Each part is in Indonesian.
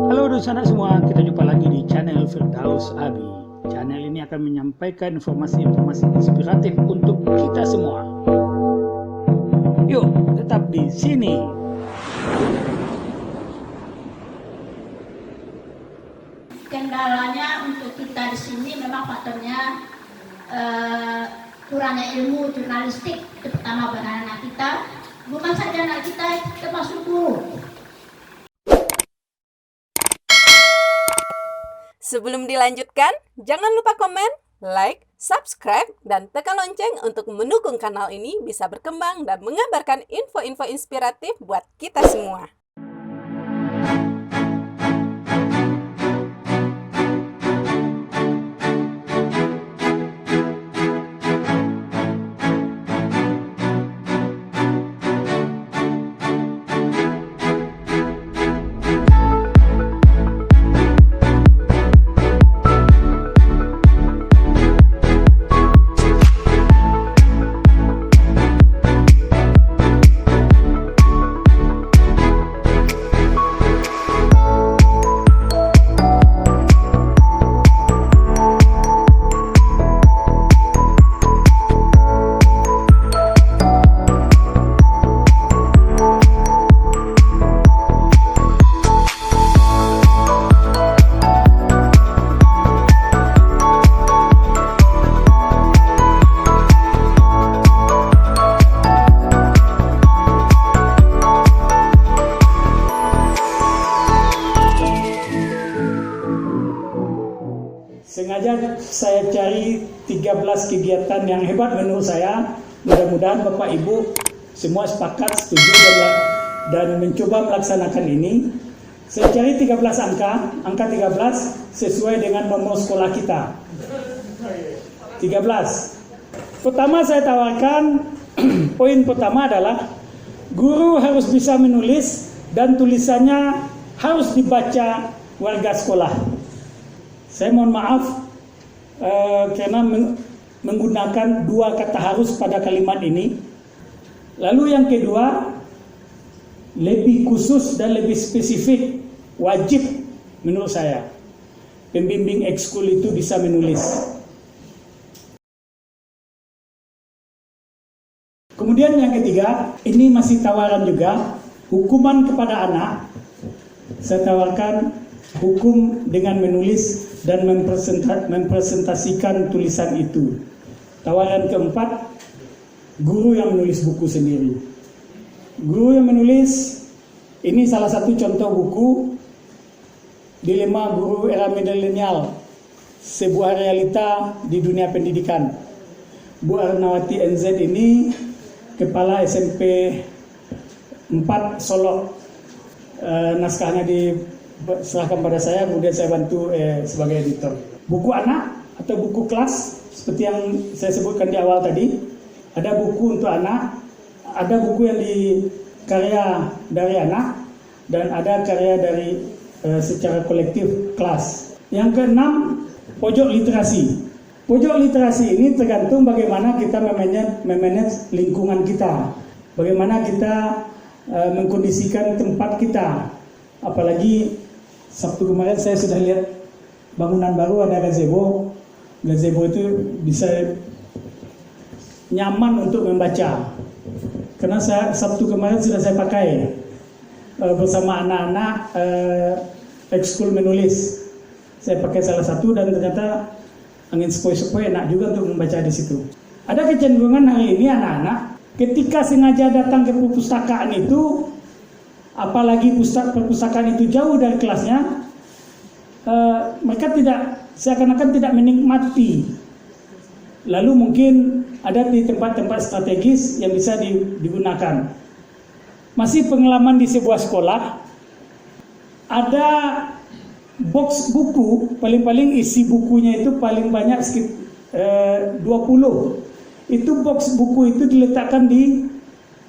Halo sanak semua, kita jumpa lagi di channel Firdaus Abi. Channel ini akan menyampaikan informasi-informasi inspiratif untuk kita semua. Yuk, tetap di sini. Kendalanya untuk kita di sini memang faktornya kurangnya ilmu jurnalistik, terutama pada anak kita. Bukan saja anak kita, termasuk guru. Sebelum dilanjutkan, jangan lupa komen, like, subscribe, dan tekan lonceng untuk mendukung kanal ini bisa berkembang dan mengabarkan info-info inspiratif buat kita semua. Sengaja saya cari 13 kegiatan yang hebat menurut saya. Mudah-mudahan Bapak Ibu semua sepakat, setuju dan mencoba melaksanakan ini. Saya cari 13 angka 13 sesuai dengan nomor sekolah kita. 13. Pertama saya tawarkan, poin pertama adalah guru harus bisa menulis dan tulisannya harus dibaca warga sekolah. Saya mohon maaf karena menggunakan dua kata harus pada kalimat ini. Lalu yang kedua, lebih khusus dan lebih spesifik, wajib menurut saya. Pembimbing ekskul itu bisa menulis. Kemudian yang ketiga, ini masih tawaran juga, hukuman kepada anak. Saya tawarkan hukum dengan menulis dan mempresentasikan tulisan itu. Tawaran keempat, guru yang menulis buku sendiri. Guru yang menulis, ini salah satu contoh buku, Dilema Guru Era Milenial, sebuah realita di dunia pendidikan. Bu Arnawati NZ ini kepala SMP 4 Solo. Naskahnya diserahkan pada saya, kemudian saya bantu sebagai editor. Buku anak atau buku kelas seperti yang saya sebutkan di awal tadi, ada buku untuk anak, ada buku yang karya dari anak, dan ada karya dari secara kolektif kelas. Yang keenam, pojok literasi. Pojok literasi ini tergantung bagaimana kita memanage lingkungan kita, bagaimana kita mengkondisikan tempat kita. Apalagi Sabtu kemarin saya sudah lihat bangunan baru, ada gazebo. Gazebo itu bisa nyaman untuk membaca. Karena Sabtu kemarin sudah saya pakai bersama anak-anak ekskul menulis. Saya pakai salah satu dan ternyata angin sepoi-sepoi enak juga untuk membaca di situ. Ada kecenderungan hari ini anak-anak ketika sengaja datang ke perpustakaan itu, apalagi perpustakaan itu jauh dari kelasnya, mereka seakan-akan tidak menikmati. Lalu mungkin ada di tempat-tempat strategis yang bisa digunakan. Masih pengalaman di sebuah sekolah, ada box buku, paling-paling isi bukunya itu paling banyak sekitar 20. Itu box buku itu diletakkan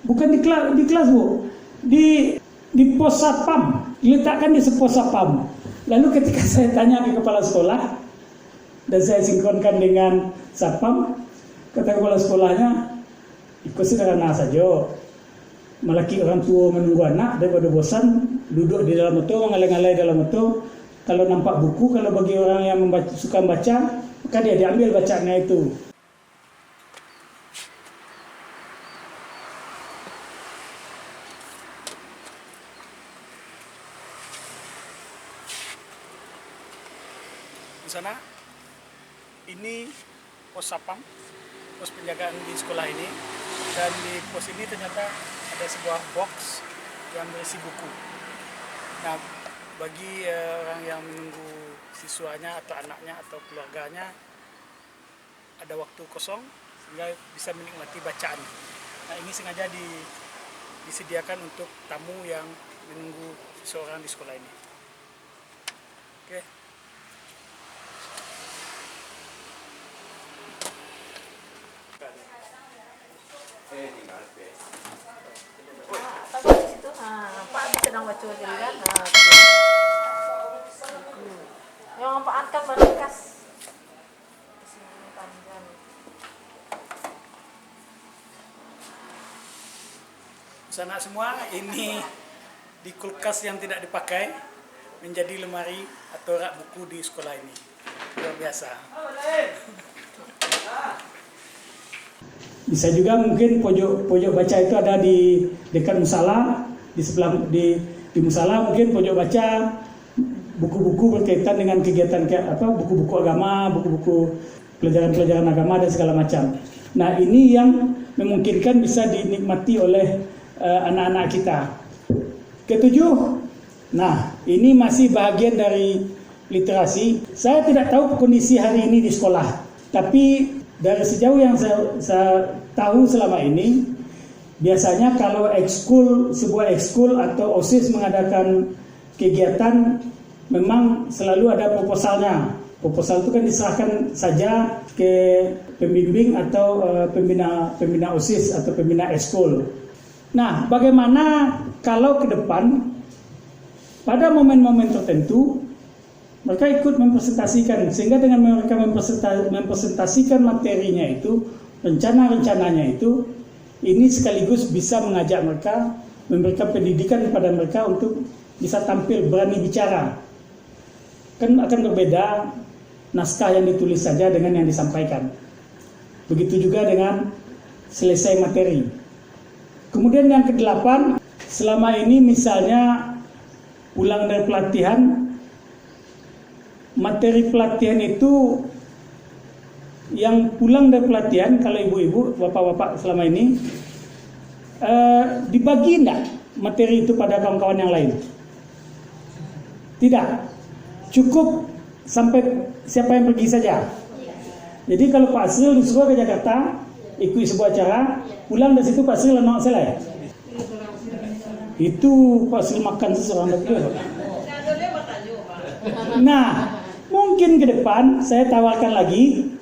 bukan di kelas Bu, di pos satpam, diletakkan di pos satpam. Lalu ketika saya tanya ke kepala sekolah dan saya sinkronkan dengan satpam, kata kepala sekolahnya, ikut sederhana saja. Malaki orang tua menunggu anak daripada bosan duduk di dalam motor, mengalai-alai dalam motor. Kalau nampak buku, kalau bagi orang yang suka membaca, maka dia diambil bacaannya itu. Di sana, ini pos sapam, pos penjagaan di sekolah ini, dan di pos ini ternyata ada sebuah box yang berisi buku. Nah, bagi orang yang menunggu siswanya atau anaknya atau keluarganya ada waktu kosong sehingga bisa menikmati bacaan. Nah, ini sengaja disediakan untuk tamu yang menunggu seseorang di sekolah ini. Oke. Tapi di situ, Pak sedang baca jadikan. Yang manfaatkan berkas. Sana semua ini di kulkas yang tidak dipakai menjadi lemari atau rak buku di sekolah ini. Luar biasa. Bisa juga mungkin pojok baca itu ada di dekat musala, di sebelah di musala mungkin pojok baca buku-buku berkaitan dengan kegiatan buku-buku agama, buku-buku pelajaran-pelajaran agama dan segala macam. Nah, ini yang memungkinkan bisa dinikmati oleh anak-anak kita. Ketujuh, nah ini masih bagian dari literasi. Saya tidak tahu kondisi hari ini di sekolah, tapi dari sejauh yang saya tahu selama ini, biasanya kalau sebuah ekskul atau OSIS mengadakan kegiatan, memang selalu ada proposalnya. Proposal itu kan diserahkan saja ke pembimbing atau pembina OSIS atau pembina ekskul. Nah, bagaimana kalau ke depan pada momen-momen tertentu mereka ikut mempresentasikan, sehingga dengan mereka mempresentasikan materinya itu, rencana-rencananya itu, ini sekaligus bisa mengajak mereka, memberikan pendidikan kepada mereka untuk bisa tampil berani bicara. Kan akan berbeda naskah yang ditulis saja dengan yang disampaikan. Begitu juga dengan selesai materi. Kemudian yang ke-8, selama ini misalnya pulang dari pelatihan, materi pelatihan itu yang pulang dari pelatihan, kalau ibu-ibu, bapak-bapak selama ini dibagi enggak materi itu pada kawan-kawan yang lain? Tidak, cukup sampai siapa yang pergi saja. Jadi kalau Pak Asril disuruh ke Jakarta ikut sebuah acara, pulang dari situ Pak Asril anak saya ya. Itu Pak Asril makan seseorang dokter. Nah, mungkin ke depan saya tawarkan lagi,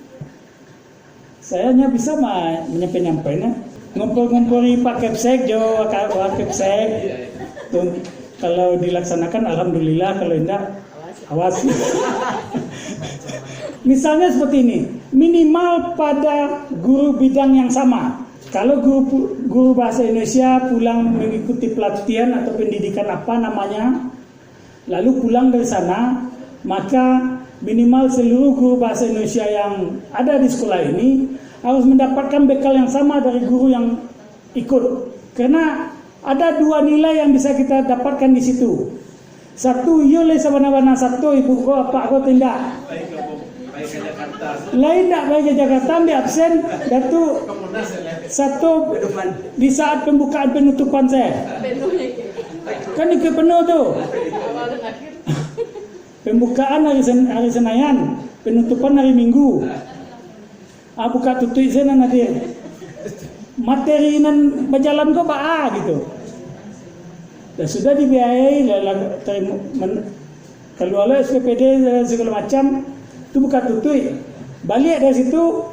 saya hanya bisa menyampai-nyampainya, ngumpul-ngumpuli Pak Kepsek, Pak Kepsek. Kalau dilaksanakan alhamdulillah, kalau tidak awas. Misalnya seperti ini, minimal pada guru bidang yang sama. Kalau guru bahasa Indonesia pulang mengikuti pelatihan atau pendidikan apa namanya, lalu pulang dari sana, maka minimal seluruh guru bahasa Indonesia yang ada di sekolah ini harus mendapatkan bekal yang sama dari guru yang ikut. Karena ada dua nilai yang bisa kita dapatkan di situ. Satu, yo le sabana-bana satu ibu ko apa ko tindak. Lain tak baik ke Jakarta ambil absen datu satu di saat pembukaan penutupan saya. Kan ikut penuh tuh. Pembukaan hari Senayan, penutupan hari Minggu. Buka tutup sana nanti. Materi nan berjalan kok gitu. Dan sudah dibiayai keluar SPPD dan segala macam, itu buka tutup. Balik dari situ,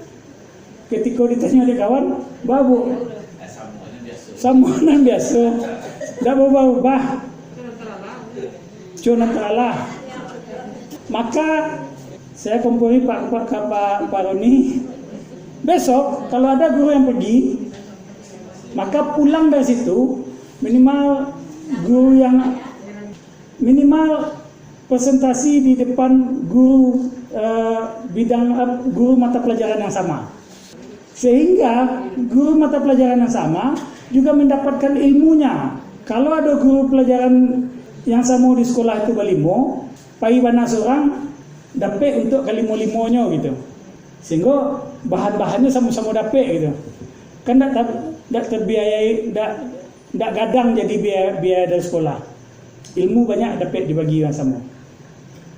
ketika ditanya oleh kawan, babu samuanan biasa, tidak berubah-ubah, cuma teralah. Maka saya kumpuli Pak Roni, besok kalau ada guru yang pergi, maka pulang dari situ minimal guru yang minimal presentasi di depan guru guru mata pelajaran yang sama, sehingga guru mata pelajaran yang sama juga mendapatkan ilmunya. Kalau ada guru pelajaran yang sama di sekolah itu balimo, pai bana seorang dapat untuk kalimo-limonya gitu, sehingga bahan-bahannya sama-sama dapat gitu. Kan tidak terbiayai, tidak gadang jadi biaya dari sekolah. Ilmu banyak dapat dibagi yang sama.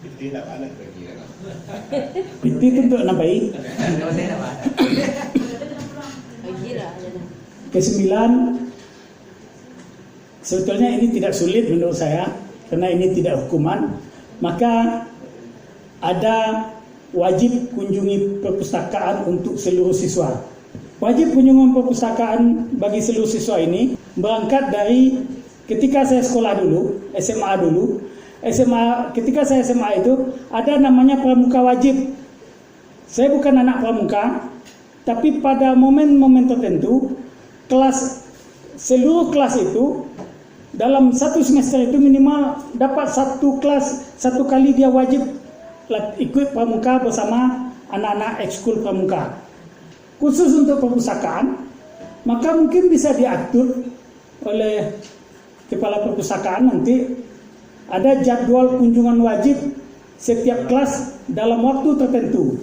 Itu tidak ada bagi kan? Itu untuk nampai. Kesembilan, sebetulnya ini tidak sulit menurut saya, karena ini tidak hukuman. Maka ada wajib kunjungi perpustakaan untuk seluruh siswa. Wajib kunjungan perpustakaan bagi seluruh siswa ini berangkat dari ketika saya sekolah dulu, SMA, ketika saya SMA itu ada namanya pramuka wajib. Saya bukan anak pramuka, tapi pada momen-momen tertentu seluruh kelas itu dalam satu semester itu minimal dapat satu kelas, satu kali dia wajib ikut pramuka bersama anak-anak ekskul pramuka. Khusus untuk perpustakaan, maka mungkin bisa diatur oleh kepala perpustakaan nanti ada jadwal kunjungan wajib setiap kelas dalam waktu tertentu.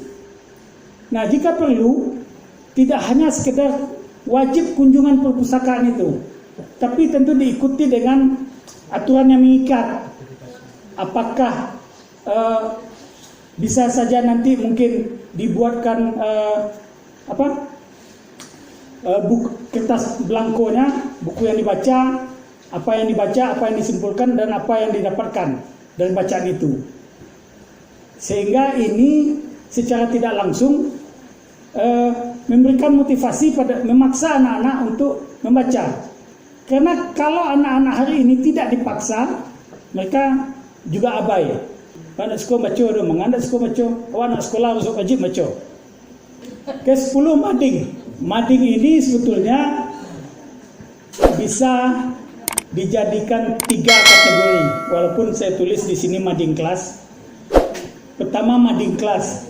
Nah, jika perlu, tidak hanya sekedar wajib kunjungan perpustakaan itu, tapi tentu diikuti dengan aturan yang mengikat. Apakah bisa saja nanti mungkin dibuatkan kertas blankonya, buku yang dibaca, apa yang disimpulkan, dan apa yang didapatkan dari bacaan itu. Sehingga ini secara tidak langsung memberikan motivasi memaksa anak-anak untuk membaca. Karena kalau anak-anak hari ini tidak dipaksa, mereka juga abai. Anak sekolah baca dong, anak sekolah baca, anak sekolah harus wajib baca. Ke-10 mading. Mading ini sebetulnya bisa dijadikan 3 kategori, walaupun saya tulis di sini mading kelas. Pertama, mading kelas.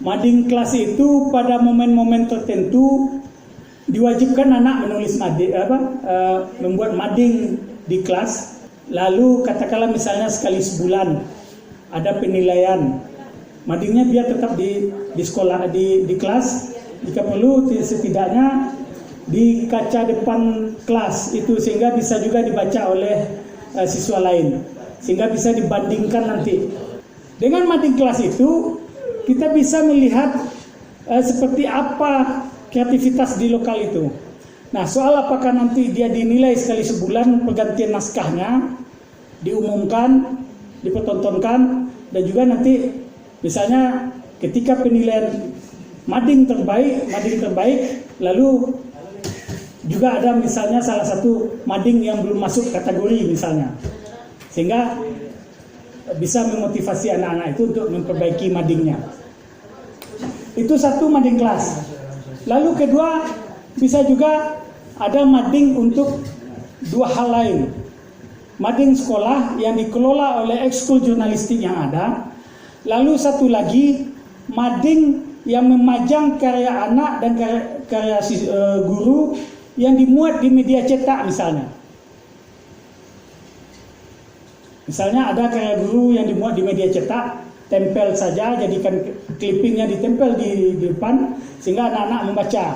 Mading kelas itu pada momen-momen tertentu diwajibkan anak menulis membuat mading di kelas. Lalu katakanlah misalnya sekali sebulan ada penilaian. Madingnya biar tetap di sekolah, di kelas. Jika perlu setidaknya di kaca depan kelas itu, sehingga bisa juga dibaca oleh siswa lain, sehingga bisa dibandingkan nanti. Dengan mading kelas itu kita bisa melihat seperti apa kreativitas di lokal itu. Nah, soal apakah nanti dia dinilai sekali sebulan, pergantian naskahnya diumumkan, dipertontonkan, dan juga nanti misalnya ketika penilaian mading terbaik, lalu juga ada misalnya salah satu mading yang belum masuk kategori misalnya, sehingga bisa memotivasi anak-anak itu untuk memperbaiki madingnya. Itu satu mading kelas. Lalu kedua, bisa juga ada mading untuk 2 hal lain. Mading sekolah yang dikelola oleh ekskul jurnalistik yang ada. Lalu satu lagi, mading yang memajang karya anak dan karya guru yang dimuat di media cetak misalnya. Misalnya ada karya guru yang dimuat di media cetak, tempel saja, jadikan clippingnya ditempel di depan sehingga anak-anak membaca.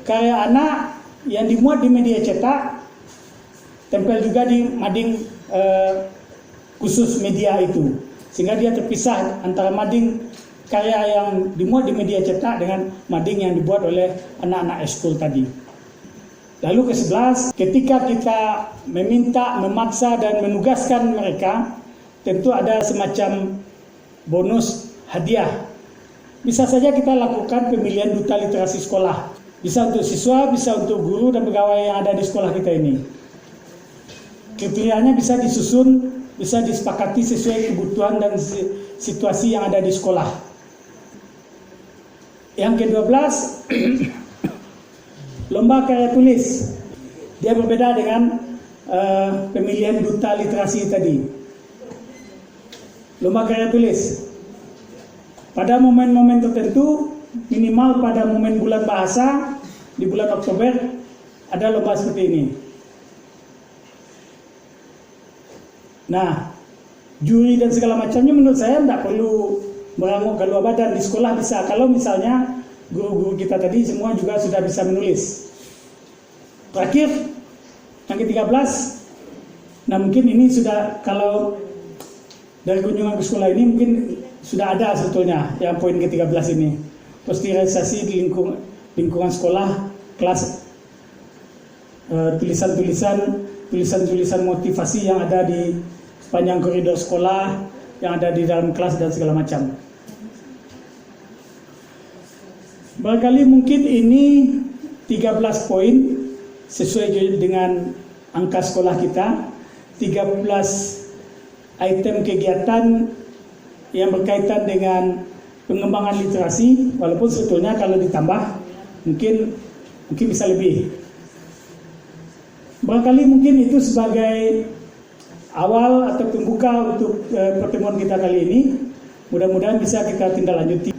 Karya anak yang dimuat di media cetak, tempel juga di mading khusus media itu, sehingga dia terpisah antara mading karya yang dimuat di media cetak dengan mading yang dibuat oleh anak-anak ekskul tadi. Lalu ke-11, ketika kita memaksa dan menugaskan mereka, tentu ada semacam bonus hadiah. Bisa saja kita lakukan pemilihan duta literasi sekolah. Bisa untuk siswa, bisa untuk guru dan pegawai yang ada di sekolah kita ini. Kriterianya bisa disusun, bisa disepakati sesuai kebutuhan dan situasi yang ada di sekolah. Yang ke-12, lomba karya tulis. Dia berbeda dengan pemilihan duta literasi tadi. Lomba karya tulis. Pada momen-momen tertentu, minimal pada momen bulan bahasa, di bulan Oktober, ada lomba seperti ini. Nah, juri dan segala macamnya menurut saya tidak perlu merangkuk kedua badan. Di sekolah bisa, kalau misalnya guru-guru kita tadi semua juga sudah bisa menulis. Terakhir, yang ke-13, nah mungkin ini sudah, kalau dari kunjungan ke sekolah ini mungkin sudah ada sebetulnya yang poin ke-13 ini. Posterilisasi di lingkungan sekolah, kelas, tulisan-tulisan motivasi yang ada di sepanjang koridor sekolah, yang ada di dalam kelas dan segala macam. Barangkali mungkin ini 13 poin sesuai dengan angka sekolah kita, 13 item kegiatan yang berkaitan dengan pengembangan literasi, walaupun sebetulnya kalau ditambah mungkin bisa lebih. Barangkali mungkin itu sebagai awal atau pembuka untuk pertemuan kita kali ini. Mudah-mudahan bisa kita tindak lanjuti.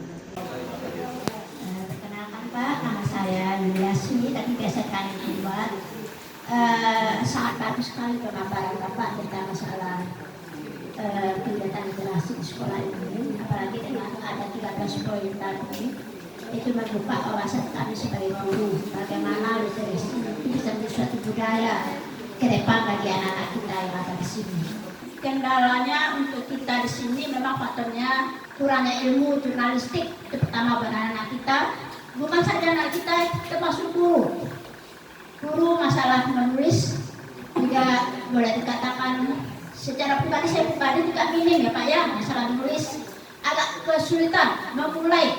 Perkenalkan Pak, nama saya Yuliasi, tapi biasa kali dibuat. Sangat bagus sekali pemaparan Bapak tentang masalah kegiatan literasi di sekolah ini, apalagi dengan ada 13 poin tadi. Itu membuka wawasan kami sebagai guru, bagaimana literasi itu bisa menjadi suatu budaya ke depan bagi anak-anak kita yang ada di sini. Kendalanya untuk kita di sini memang faktornya kurangnya ilmu jurnalistik, terutama bagi anak kita. Bukan saja anak kita, termasuk guru. Guru masalah menulis juga boleh dikatakan secara pribadi, saya pribadi juga minim ya Pak ya, masalah menulis agak kesulitan memulai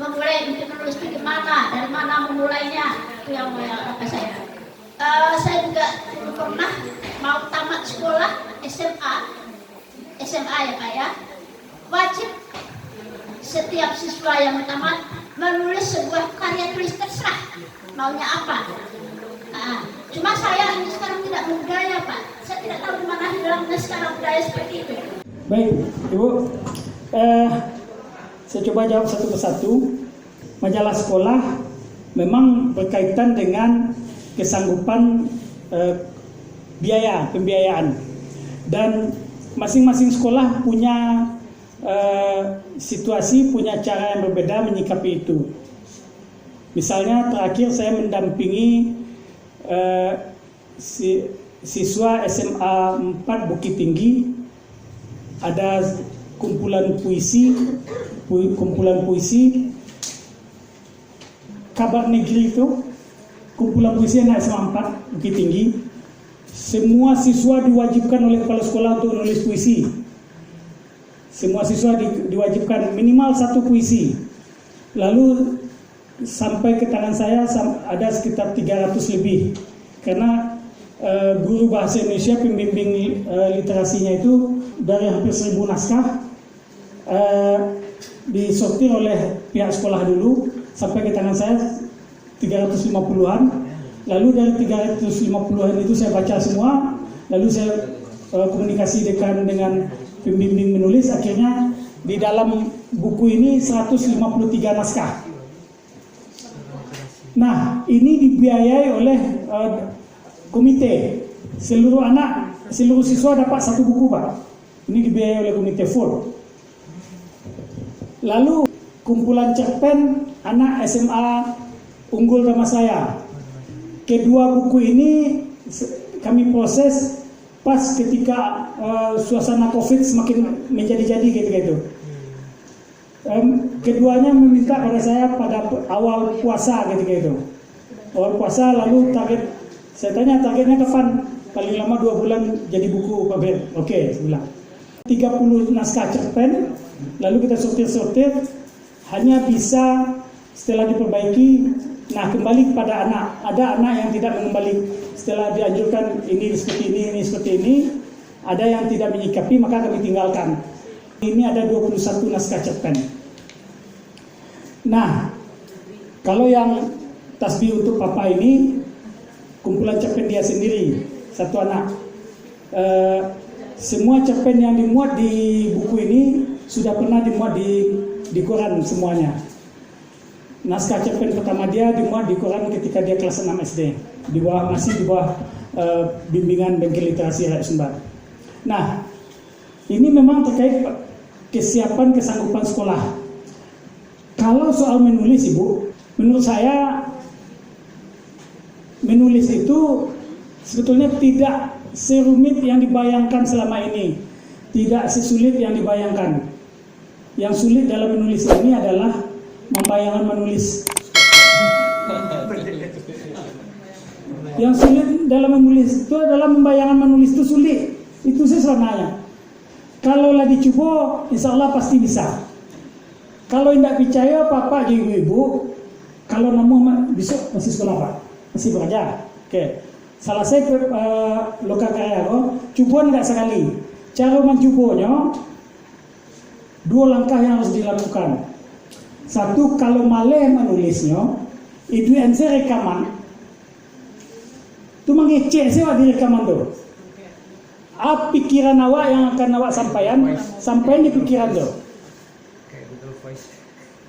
untuk menulis itu gimana, dari mana memulainya, itu yang apa saya. Saya juga pernah mau tamat sekolah SMA ya Pak ya, wajib setiap siswa yang tamat menulis sebuah karya tulis terserah maunya apa. Cuma saya ini sekarang tidak berbudaya Pak, saya tidak tahu di mana di dalamnya sekarang budaya seperti itu. Baik Ibu, saya coba jawab satu persatu. Majalah sekolah memang berkaitan dengan kesanggupan pembiayaan, dan masing-masing sekolah punya situasi, punya cara yang berbeda menyikapi itu. Misalnya terakhir saya mendampingi siswa SMA 4 Bukit Tinggi, ada kumpulan puisi kabar negeri itu, kumpulan puisi anak SMA 4 Bukit Tinggi. Semua siswa diwajibkan oleh kepala sekolah untuk menulis puisi. Semua siswa diwajibkan minimal satu puisi. Lalu sampai ke tangan saya ada sekitar 300 lebih, karena guru bahasa Indonesia pembimbing literasinya itu dari hampir 1000 naskah disortir oleh pihak sekolah dulu sampai ke tangan saya 350-an. Lalu dari 350-an itu saya baca semua, lalu saya komunikasi dengan pembimbing menulis. Akhirnya di dalam buku ini 153 naskah. Nah, ini dibiayai oleh komite. Seluruh siswa dapat satu buku Pak. Ini dibiayai oleh komite full. Lalu kumpulan cerpen anak SMA Unggul Nama Saya. Kedua buku ini kami proses pas ketika suasana COVID semakin menjadi-jadi gitu. Keduanya meminta pada saya pada awal puasa gitu. Awal puasa, lalu saya tanya targetnya kapan? Paling lama 2 bulan jadi buku Pak Ben. Oke, saya bilang 30 naskah cerpen. Lalu kita sortir, hanya bisa setelah diperbaiki. Nah, kembali kepada anak. Ada anak yang tidak mengembali setelah dianjurkan ini seperti ini. Ada yang tidak menyikapi, maka kami tinggalkan. Ini ada 21 naskah cerpen. Nah, kalau yang tasbih untuk Papa ini kumpulan cerpen dia sendiri, satu anak. Semua cerpen yang dimuat di buku ini sudah pernah dimuat di koran semuanya. Naskah cerpen pertama dia dimuat di koran ketika dia kelas 6 SD, masih di bawah bimbingan Bengkel Literasi Rakyat Sumbar. Nah, ini memang terkait kesiapan kesanggupan sekolah. Kalau soal menulis, Ibu, menurut saya menulis itu sebetulnya tidak serumit yang dibayangkan selama ini, tidak sesulit yang dibayangkan. Yang sulit dalam menulis ini adalah membayangkan menulis. Yang sulit dalam menulis itu adalah membayangkan menulis itu sulit. Itu sih sebenarnya. Kalau lagi coba, insya Allah pasti bisa. Kalau tidak percaya, Papa ibu-ibu, kalau namu besok masih sekolah Pak, masih belajar. Oke. Salah saya loka karya cobaan nggak sekali. Cara mencobanya, 2 langkah yang harus dilakukan. Satu, kalau maleh menulisnya, itu NC rekaman. Itu mengecek sih di rekaman tuh. Apa pikiran awak yang akan awak sampaikan di pikiran tuh.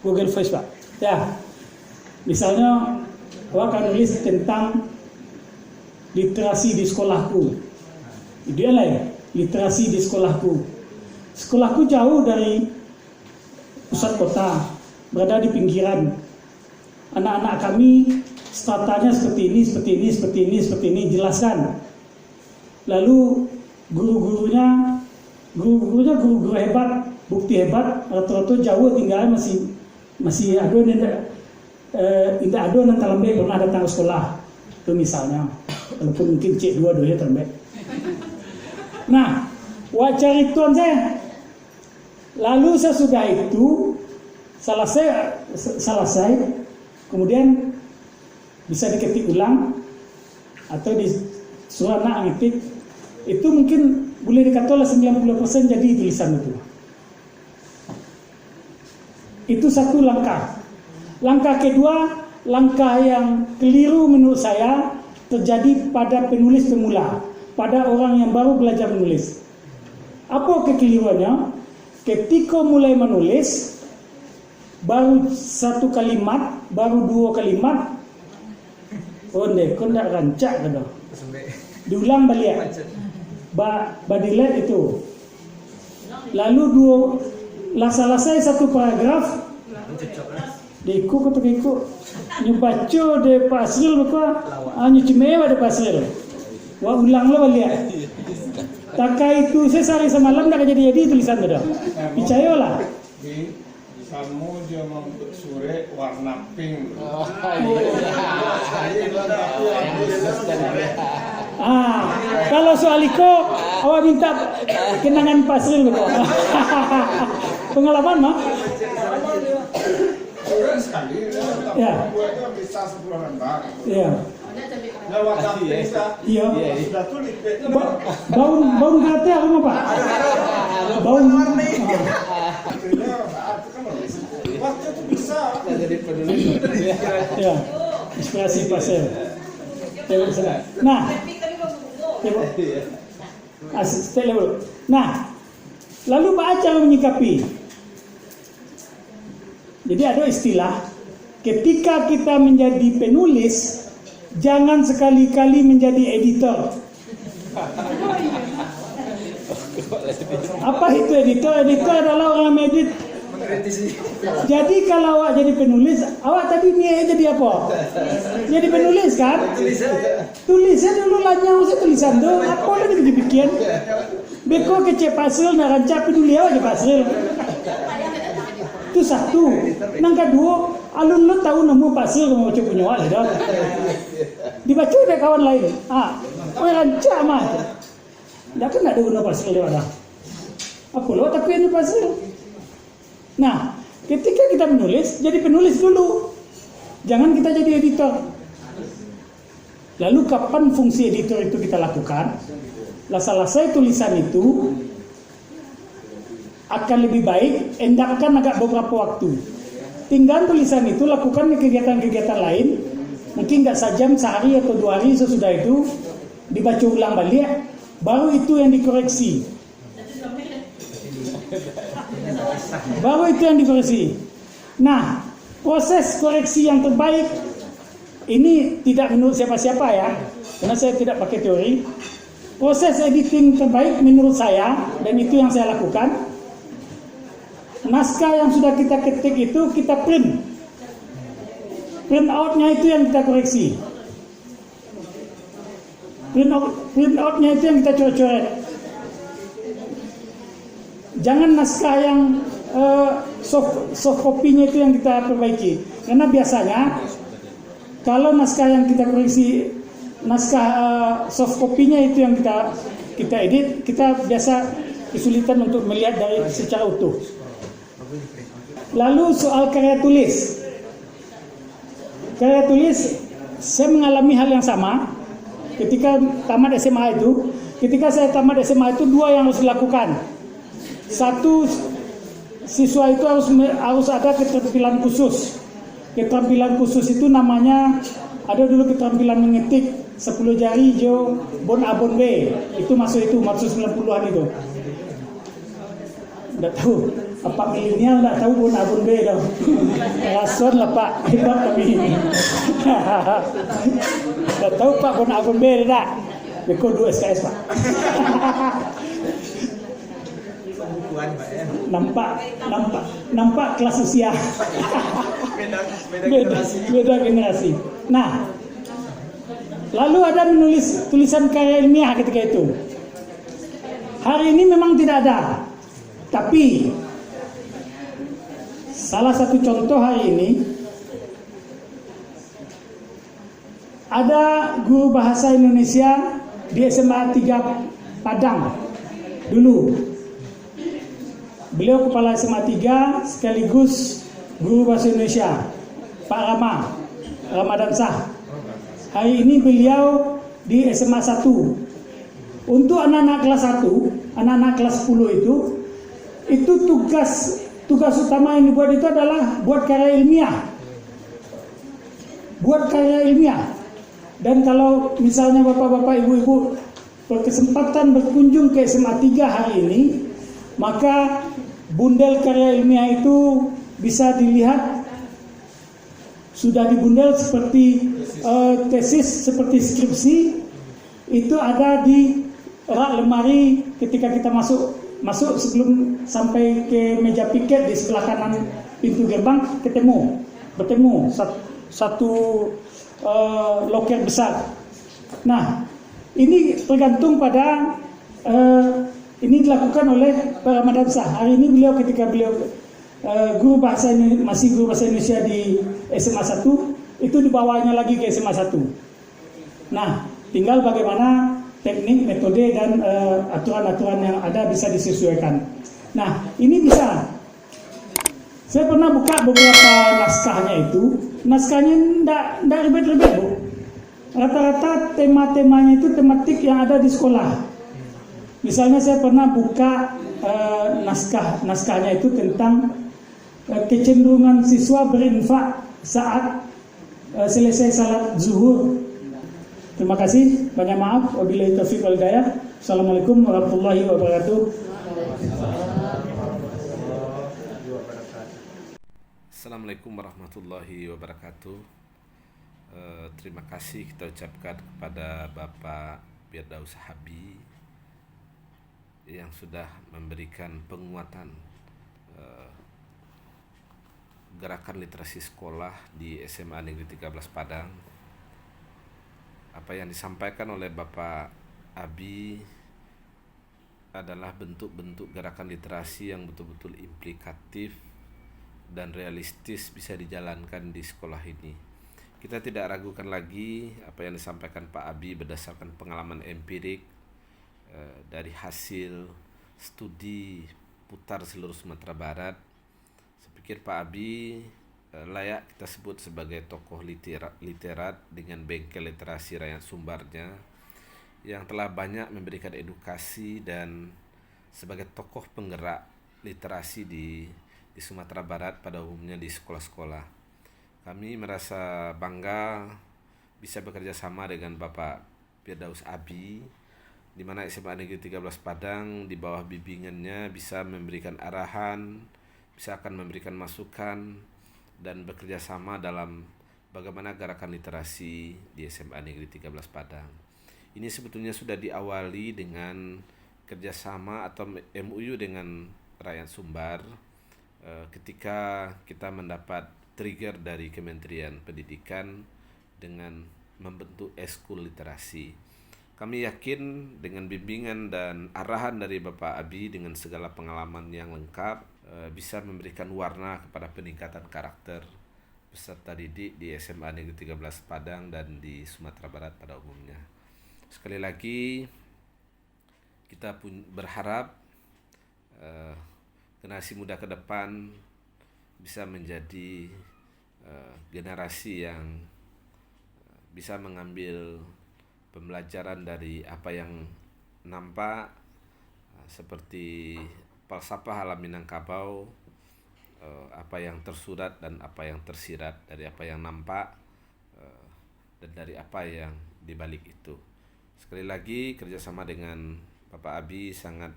Google Voice Pak. Ya, misalnya awak akan nulis tentang literasi di sekolahku. Ideal ya, literasi di sekolahku. Sekolahku jauh dari pusat kota, berada di pinggiran. Anak-anak kami stratanya seperti ini, jelaskan. Lalu guru-gurunya guru-guru hebat, bukti hebat, rata-rata jauh tinggalnya masih ada tidak ada yang terlebih pernah datang ke sekolah. Itu misalnya, walaupun mungkin cek 2 ya terlebih. Nah, wajar itu saya. Lalu sesudah itu selesai, kemudian bisa diketik ulang atau disuruh anak ngetik. Itu mungkin boleh dikatakan 90% jadi tulisan itu. Itu satu langkah. Langkah kedua, langkah yang keliru menurut saya terjadi pada penulis pemula, pada orang yang baru belajar menulis. Apa kekeliruannya? Ketika mulai menulis, baru 1 kalimat, baru 2 kalimat, kau tidak rancak kan? Diulang balik, badilet itu. Lalu selesai 1 paragraf, diikut atau ikut, nyebaca de pasril buka, nyuci mewah de pasril, wah ulang lo balik. Takai itu saya sehari semalam tak jadi tulisan tu dah. Percayalah. Kamu dia membentuk sore warna pink. Kalau soal iko, awak minta kenangan pasril betul. Pengalaman mah? Sekali. Ya. Buatnya bisa 10 lembar. Ya. Lewat Iya. sudah tulis. Baun kata apa Pak? Baun. Waktu itu bisa. Jadi penulis. Ya. Inspirasi pasel. Nah. Asisten dulu. Nah, lalu baca menyikapi. Jadi ada istilah, ketika kita menjadi penulis, jangan sekali-kali menjadi editor. Apa itu editor? Editor adalah orang medit. Jadi kalau awak jadi penulis, awak tadi niat jadi apa? Jadi penulis kan? Tulisnya dulu lanyau saya tulisan tu. Apa lagi dibikin? Beko kecek pasril nak rancak peduli awak je pasril. Itu satu. Yang kedua, alun lu tahu nemu pasril kamu baca punya awak dah. Dibaca oleh kawan lain. Rancak mah. Dah kan ada guna pasril dia dah. Apa lo tapi ini pasril? Nah, ketika kita menulis, jadi penulis dulu. Jangan kita jadi editor. Lalu kapan fungsi editor itu kita lakukan? Selesai tulisan itu akan lebih baik, endapkan agak beberapa waktu. Tinggal tulisan itu lakukan kegiatan-kegiatan lain mungkin nggak sejam, sehari atau 2 hari sesudah itu dibaca ulang balik, baru itu yang dikoreksi. Baru itu yang dikoreksi. Nah, proses koreksi yang terbaik ini tidak menurut siapa-siapa ya, karena saya tidak pakai teori. Proses editing terbaik menurut saya, dan itu yang saya lakukan, naskah yang sudah kita ketik itu kita print outnya itu yang kita koreksi, print outnya itu yang kita coret-coret. Jangan naskah yang soft copy-nya itu yang kita perbaiki, karena biasanya kalau naskah yang kita koreksi, naskah soft copy-nya itu yang kita edit, kita biasa kesulitan untuk melihat dari secara utuh. Lalu soal karya tulis. Karya tulis, saya mengalami hal yang sama ketika tamat SMA itu. Ketika saya tamat SMA itu 2 yang harus dilakukan. Satu, siswa itu harus ada keterampilan khusus. Keterampilan khusus itu namanya, ada dulu keterampilan mengetik 10 jari jo bon A bon B. Itu masuk 90-an itu. Enggak tahu, apa milenial enggak tahu bon A bon B dong. Rason lah Pak, hebat kami ini. Enggak tahu Pak bon A bon B enggak. Beko 2 SKS Pak. Nampak kelas usia. Beda generasi. Nah, lalu ada menulis tulisan karya ilmiah ketika itu. Hari ini memang tidak ada, tapi salah satu contoh hari ini ada guru bahasa Indonesia di SMA 3 Padang dulu. Beliau kepala SMA 3 sekaligus guru bahasa Indonesia, Pak Ramadan Shah. Hari ini beliau di SMA 1. Untuk anak-anak kelas 1, anak-anak kelas 10 itu tugas utama yang dibuat itu adalah buat karya ilmiah. Buat karya ilmiah. Dan kalau misalnya Bapak-bapak, Ibu-ibu berkesempatan berkunjung ke SMA 3 hari ini, maka bundel karya ilmiah itu bisa dilihat sudah dibundel seperti tesis, seperti skripsi. Itu ada di rak lemari ketika kita masuk sebelum sampai ke meja piket di sebelah kanan pintu gerbang, bertemu satu loker besar. Nah, ini tergantung pada ini dilakukan oleh Pak Ramadan Shah. Hari ini ketika beliau masih guru bahasa Indonesia di SMA 1, itu dibawanya lagi ke SMA 1. Nah, tinggal bagaimana teknik, metode, dan aturan-aturan yang ada bisa disesuaikan. Nah, ini bisa. Saya pernah buka beberapa naskahnya itu. Naskahnya tidak ribet-ribet, Bu. Rata-rata tema-temanya itu tematik yang ada di sekolah. Misalnya saya pernah buka naskahnya itu tentang kecenderungan siswa berinfak saat selesai salat zuhur. Terima kasih, banyak maaf. Wabillahi taufiq wal hidayah. Assalamualaikum warahmatullahi wabarakatuh. Assalamualaikum warahmatullahi wabarakatuh. Terima kasih kita ucapkan kepada Bapak Firdaus Habib yang sudah memberikan penguatan gerakan literasi sekolah di SMA Negeri 13 Padang. Apa yang disampaikan oleh Bapak Abi adalah bentuk-bentuk gerakan literasi yang betul-betul implikatif dan realistis bisa dijalankan di sekolah ini. Kita tidak ragukan lagi apa yang disampaikan Pak Abi berdasarkan pengalaman empirik dari hasil studi putar seluruh Sumatera Barat. Saya pikir Pak Abi layak kita sebut sebagai tokoh literat dengan bengkel literasi rakyat Sumbarnya yang telah banyak memberikan edukasi dan sebagai tokoh penggerak literasi di Sumatera Barat pada umumnya di sekolah-sekolah. Kami merasa bangga bisa bekerja sama dengan Bapak Firdaus Abi, di mana SMA Negeri 13 Padang di bawah bimbingannya bisa memberikan arahan, bisa akan memberikan masukan, dan bekerja sama dalam bagaimana gerakan literasi di SMA Negeri 13 Padang. Ini sebetulnya sudah diawali dengan kerjasama atau MOU dengan rakyat Sumbar ketika kita mendapat trigger dari Kementerian Pendidikan dengan membentuk eskul literasi. Kami yakin dengan bimbingan dan arahan dari Bapak Abi dengan segala pengalaman yang lengkap bisa memberikan warna kepada peningkatan karakter peserta didik di SMA Negeri 13 Padang dan di Sumatera Barat pada umumnya. Sekali lagi kita pun berharap generasi muda ke depan bisa menjadi generasi yang bisa mengambil pembelajaran dari apa yang nampak seperti falsafah alam Minangkabau, apa yang tersurat dan apa yang tersirat, dari apa yang nampak dan dari apa yang dibalik itu. Sekali lagi kerjasama dengan Bapak Abi sangat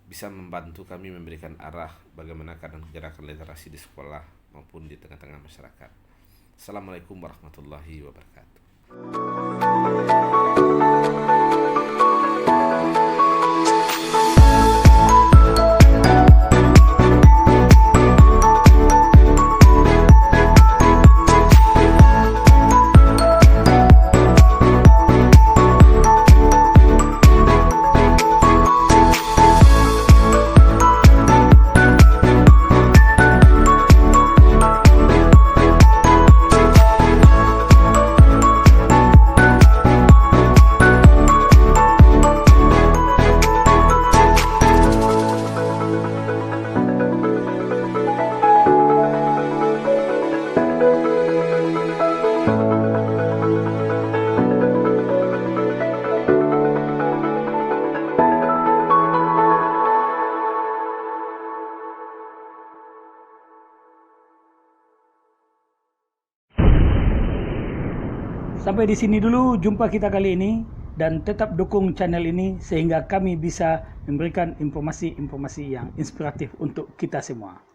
bisa membantu kami memberikan arah bagaimana gerakan literasi di sekolah maupun di tengah-tengah masyarakat. Assalamualaikum warahmatullahi wabarakatuh. Sampai di sini dulu jumpa kita kali ini, dan tetap dukung channel ini sehingga kami bisa memberikan informasi-informasi yang inspiratif untuk kita semua.